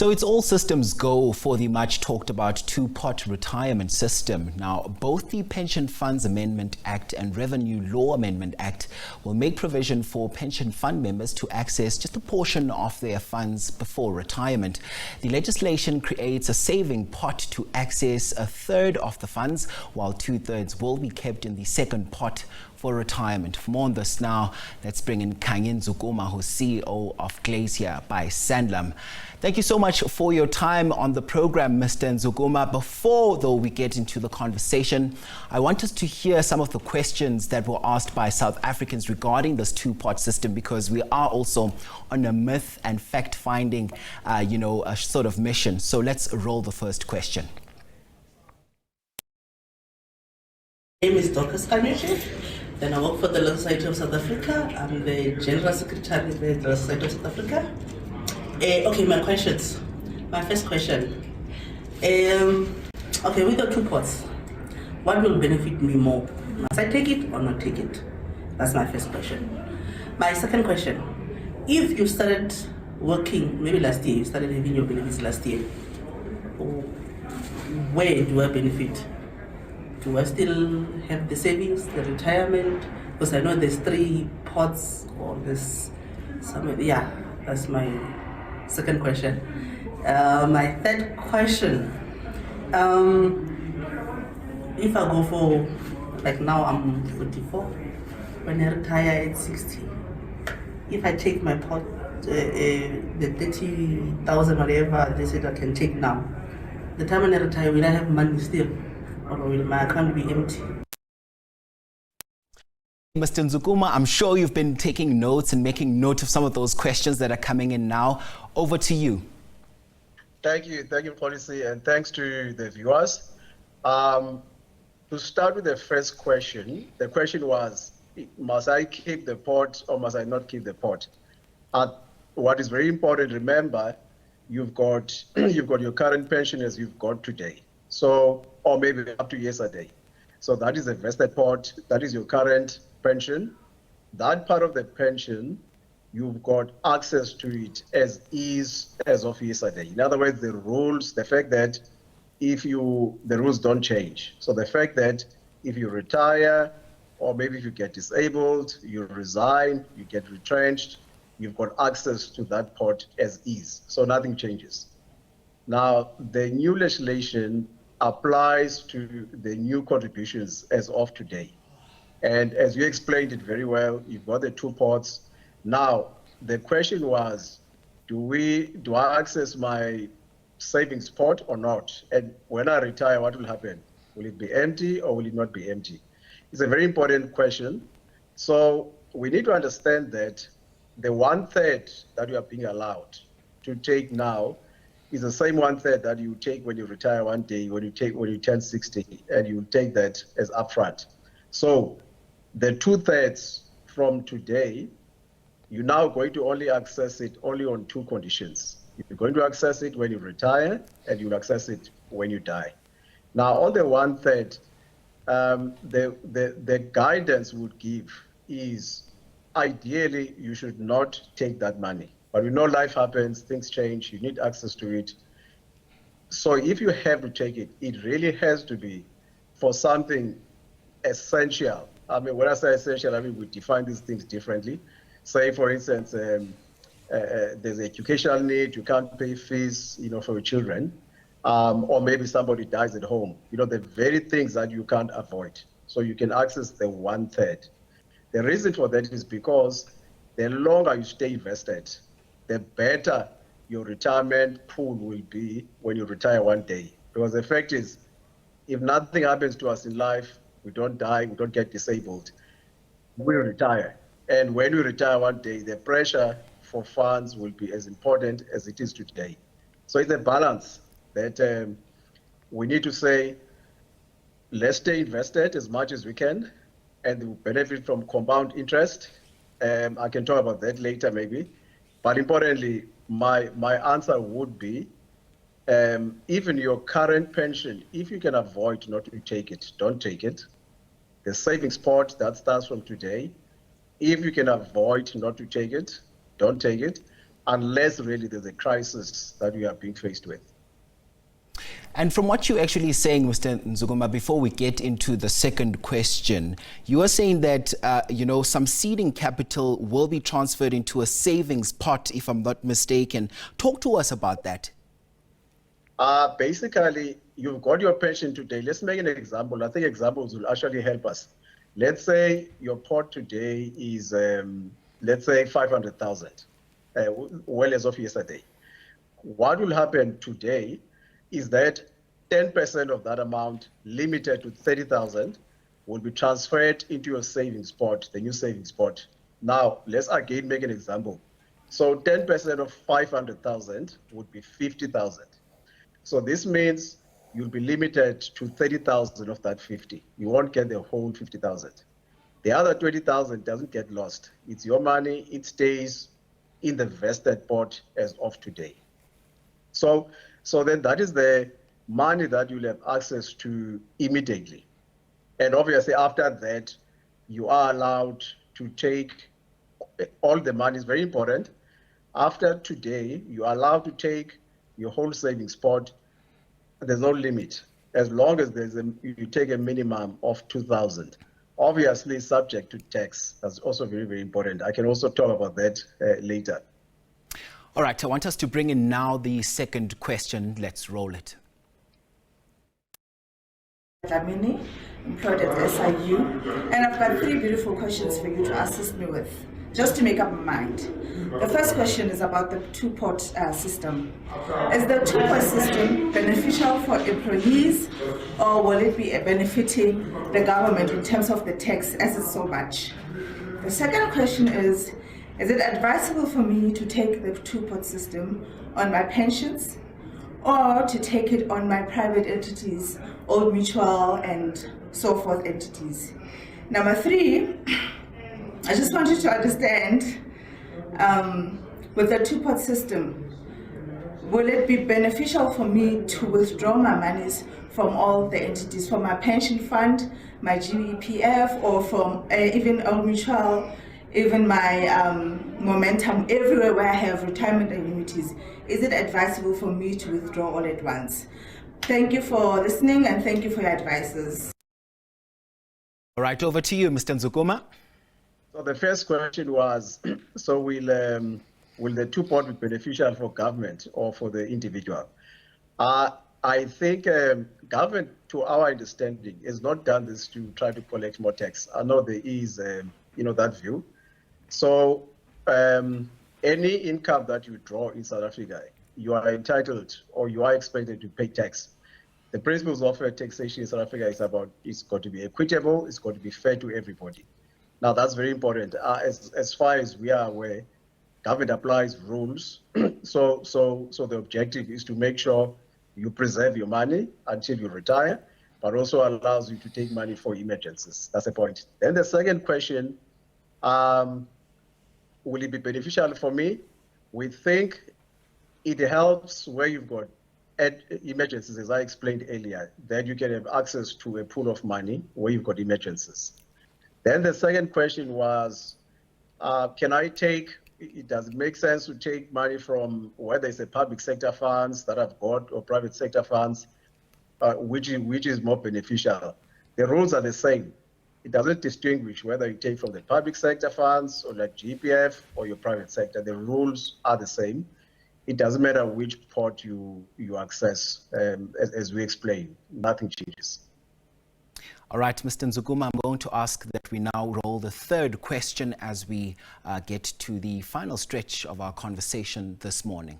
So it's all systems go for the much talked about two-pot retirement system. Now, both the Pension Funds Amendment Act and Revenue Law Amendment Act will make provision for pension fund members to access just a portion of their funds before retirement. The legislation creates a saving pot to access a third of the funds, while two-thirds will be kept in the second pot for retirement. For more on this now, let's bring in Khanyi Nzukuma, who's CEO of Glacier by Sanlam. Thank you so much for your time on the program, Mr. Nzukuma. Before, though, we get into the conversation, I want us to hear some of the questions that were asked by South Africans regarding this two-pot system, because we are also on a myth and fact-finding, a sort of mission. So let's roll the first question. My name is Dr. Khanyi. Then I work for the Law Society of South Africa. I'm the General Secretary of the Law Society of South Africa. Okay, my questions. My first question. Okay, with the two pots, what will benefit me more? Must I take it or not take it? That's my first question. My second question. If you started working, maybe last year, you started having your benefits last year, where do I benefit? Do I still have the savings, the retirement? Because I know there's three pots or there's some, yeah, that's my second question. My third question, if I go for, like now I'm 44, when I retire at 60, if I take my pot, the 30,000 whatever they said I can take now, the time when I retire, will I have money still? Or will my account be empty? Mr. Nzukuma, I'm sure you've been taking notes and making note of some of those questions that are coming in now. Over to you. Thank you, Policy, and thanks to the viewers. To start with the first question, the question was, must I keep the pot or must I not keep the pot? What is very important, remember, you've got your current pension as you've got today. So, or maybe up to yesterday. So that is a vested pot, that is your current pension. That part of the pension, you've got access to it as is as of yesterday. In other words, the rules, the fact that the rules don't change. So the fact that if you retire, or maybe if you get disabled, you resign, you get retrenched, you've got access to that pot as is. So nothing changes. Now, the new legislation applies to the new contributions as of today. And as you explained it very well, you've got the two pots. Now, the question was, do I access my savings pot or not? And when I retire, what will happen? Will it be empty or will it not be empty? It's a very important question. So we need to understand that the 1/3 that you are being allowed to take now is the same 1/3 that you take when you retire one day, when you turn 60, and you take that as upfront. So the 2/3 from today, you're now going to only access it only on two conditions. You're going to access it when you retire, and you'll access it when you die. Now, on the 1/3, the guidance would give is ideally you should not take that money. But we know life happens, things change, you need access to it. So if you have to take it, it really has to be for something essential. I mean, when I say essential, I mean, we define these things differently. Say, for instance, there's an educational need, you can't pay fees, for your children, or maybe somebody dies at home. The very things that you can't avoid. So you can access the 1/3. The reason for that is because the longer you stay invested, the better your retirement pool will be when you retire one day. Because the fact is, if nothing happens to us in life, we don't die, we don't get disabled, we retire. And when we retire one day, the pressure for funds will be as important as it is today. So it's a balance that we need to say, let's stay invested as much as we can, and we benefit from compound interest. I can talk about that later maybe. But importantly, my answer would be, even your current pension, if you can avoid not to take it, don't take it. The savings pot, that starts from today. If you can avoid not to take it, don't take it. unless really there's a crisis that we are being faced with. And from what you're actually saying, Mr. Nzukuma, before we get into the second question, you are saying that, some seeding capital will be transferred into a savings pot, if I'm not mistaken. Talk to us about that. Basically, you've got your pension today. Let's make an example. I think examples will actually help us. Let's say your pot today is, let's say, 500,000, well as of yesterday. What will happen today is that 10% of that amount, limited to 30,000, will be transferred into your savings pot, the new savings pot. Now, let's again make an example. So 10% of 500,000 would be 50,000. So this means you'll be limited to 30,000 of that 50. You won't get the whole 50,000. The other 20,000 doesn't get lost. It's your money. It stays in the vested pot as of today. So then that is the money that you'll have access to immediately. And obviously after that, you are allowed to take all the money. Is very important. After today, you are allowed to take your whole savings pot. There's no limit, as long as you take a minimum of 2,000. Obviously subject to tax. That's also very, very important. I can also talk about that later. All right, I want us to bring in now the second question. Let's roll it. Dlamini, employed at SIU, and I've got 3 beautiful questions for you to assist me with, just to make up my mind. The first question is about the two-pot system. Is the two-pot system beneficial for employees, or will it be benefiting the government in terms of the tax, as it's so much? The second question is it advisable for me to take the two-pot system on my pensions, or to take it on my private entities, Old Mutual and so forth entities? Number 3, I just wanted to understand, with the two-pot system, will it be beneficial for me to withdraw my monies from all the entities, from my pension fund, my GEPF, or from even Old Mutual, even my Momentum, everywhere where I have retirement annuities? Is it advisable for me to withdraw all at once? Thank you for listening, and thank you for your advices. All right, over to you, Mr. Nzukuma. So the first question was, so will the two-pot be beneficial for government or for the individual? I think government, to our understanding, has not done this to try to collect more tax. I know there is, that view. So any income that you draw in South Africa, you are entitled or you are expected to pay tax. The principles of taxation in South Africa it's got to be equitable, it's got to be fair to everybody. Now that's very important. As far as we are aware, government applies rules. So the objective is to make sure you preserve your money until you retire, but also allows you to take money for emergencies. That's the point. Then the second question, will it be beneficial for me? We think it helps where you've got emergencies, as I explained earlier, that you can have access to a pool of money where you've got emergencies. Then the second question was, does it make sense to take money from whether it's a public sector funds that I've got or private sector funds, which is more beneficial? The rules are the same. It doesn't distinguish whether you take from the public sector funds or like GPF or your private sector. The rules are the same. It doesn't matter which pot you access, as we explained, nothing changes. All right, Mr. Nzukuma, I'm going to ask that we now roll the third question as we get to the final stretch of our conversation this morning.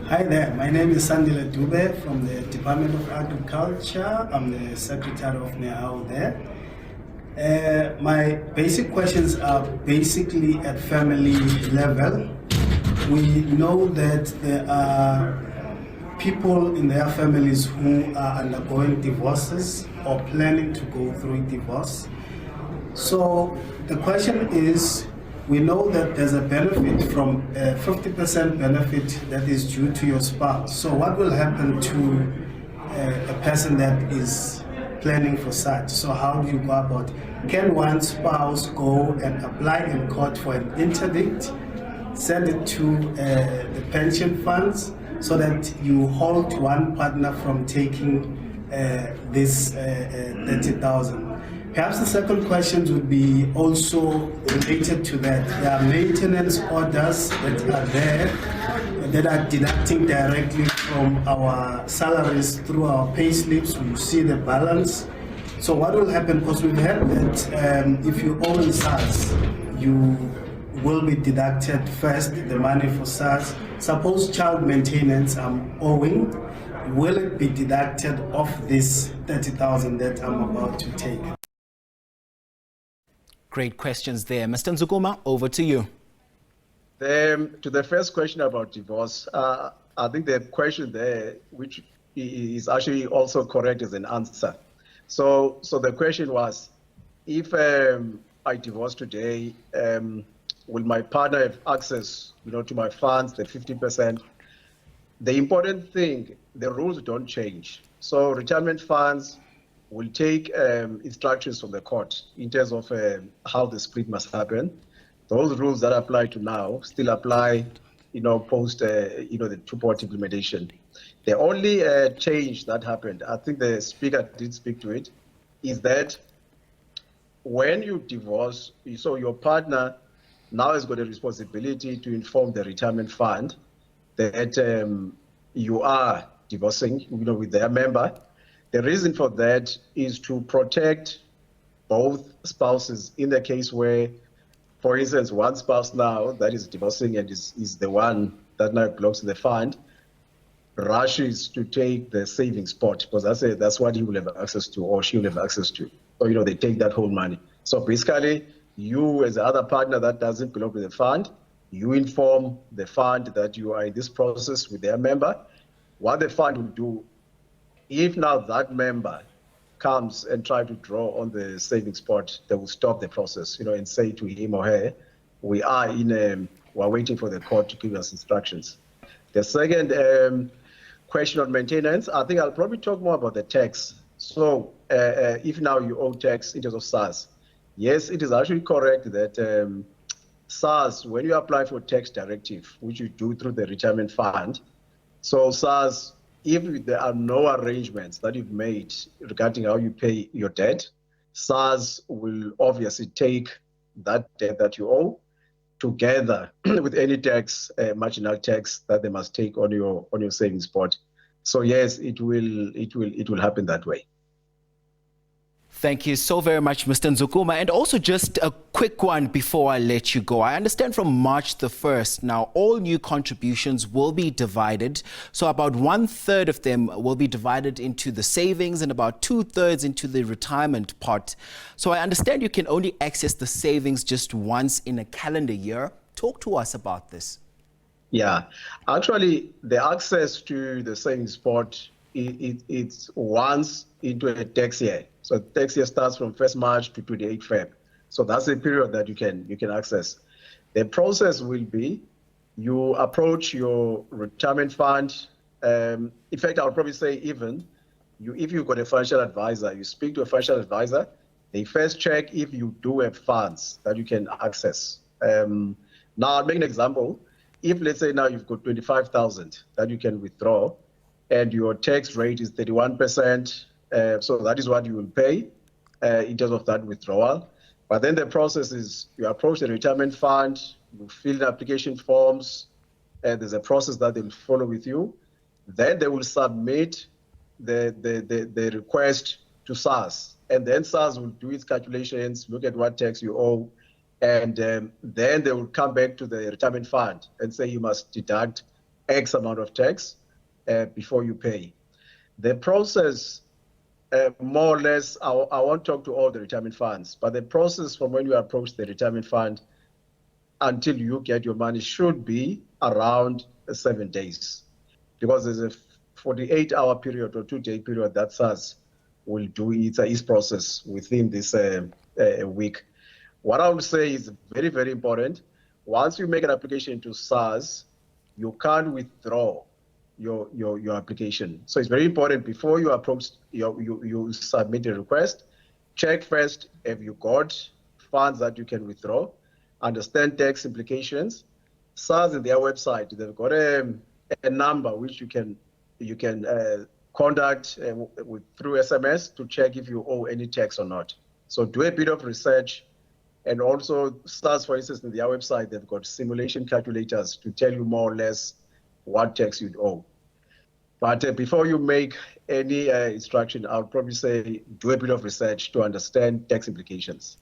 Hi there, my name is Sandile Dube from the Department of Agriculture. I'm the Secretary of NEHAO there. My basic questions are basically at family level. We know that there are people in their families who are undergoing divorces or planning to go through divorce. So the question is, we know that there's a benefit from a 50% benefit that is due to your spouse. So what will happen to a person that is planning for such? So how do you go about? Can one spouse go and apply in court for an interdict send it to the pension funds so that you hold one partner from taking this 30,000. Perhaps the second question would be also related to that. There are maintenance orders that are there that are deducting directly from our salaries through our pay slips. We see the balance. So what will happen, because we've heard that if you owe in SARS, you will be deducted first the money for SARS. Suppose child maintenance I'm owing, will it be deducted off this 30,000 that I'm about to take? Great questions there. Mr. Nzukuma, over to you. To the first question about divorce, I think the question there, which is actually also correct as an answer. So the question was, if I divorce today, will my partner have access, to my funds, the 50%? The important thing, the rules don't change. So retirement funds will take instructions from the court in terms of how the split must happen. Those rules that apply to now still apply, post, the two-part implementation. The only change that happened, I think the speaker did speak to it, is that when you divorce, so your partner now has got a responsibility to inform the retirement fund that you are divorcing, with their member. The reason for that is to protect both spouses in the case where, for instance, one spouse now that is divorcing and is the one that now belongs to the fund rushes to take the savings pot, because that's what he will have access to or she will have access to. Or, they take that whole money. So basically, you as the other partner that doesn't belong to the fund, you inform the fund that you are in this process with their member. What the fund will do, if now that member comes and try to draw on the savings pot, they will stop the process, and say to him or her, we're waiting for the court to give us instructions. The second question on maintenance, I think I'll probably talk more about the tax. So if now you owe tax in terms of SARS, yes, it is actually correct that SARS, when you apply for tax directive, which you do through the retirement fund, so SARS, if there are no arrangements that you've made regarding how you pay your debt, SARS will obviously take that debt that you owe together with any tax, marginal tax that they must take on your savings pot. So yes, it will happen that way. Thank you so very much, Mr. Nzukuma. And also just a quick one before I let you go. I understand from March the 1st, now all new contributions will be divided. So about 1/3 of them will be divided into the savings and about 2/3 into the retirement pot. So I understand you can only access the savings just once in a calendar year. Talk to us about this. Yeah, actually, the access to the savings pot, it's once into a tax year. So the tax year starts from 1st March to 28 Feb. So that's the period that you can access. The process will be, you approach your retirement fund. In fact, I'll probably say if you've got a financial advisor, you speak to a financial advisor. They first check if you do have funds that you can access. Now, I'll make an example. If, let's say, now you've got 25,000 that you can withdraw, and your tax rate is 31%, so that is what you will pay in terms of that withdrawal. But then the process is, you approach the retirement fund, you fill the application forms, and there's a process that they'll follow with you. Then they will submit the request to SARS, and then SARS will do its calculations, look at what tax you owe, and then they will come back to the retirement fund and say you must deduct X amount of tax before you pay. The process, more or less, I won't talk to all the retirement funds, but the process from when you approach the retirement fund until you get your money should be around 7 days, because there's a 48-hour period or 2-day period that SARS will do its process within this week. What I would say is very, very important. Once you make an application to SARS, you can't withdraw your application. So it's very important before you approach, you submit a request, check first, have you got funds that you can withdraw, understand tax implications, SARS in their website, they've got a number which you can contact through SMS to check if you owe any tax or not. So do a bit of research. And also SARS, for instance, in their website, they've got simulation calculators to tell you more or less what tax you'd owe. But before you make any instruction, I'll probably say do a bit of research to understand tax implications.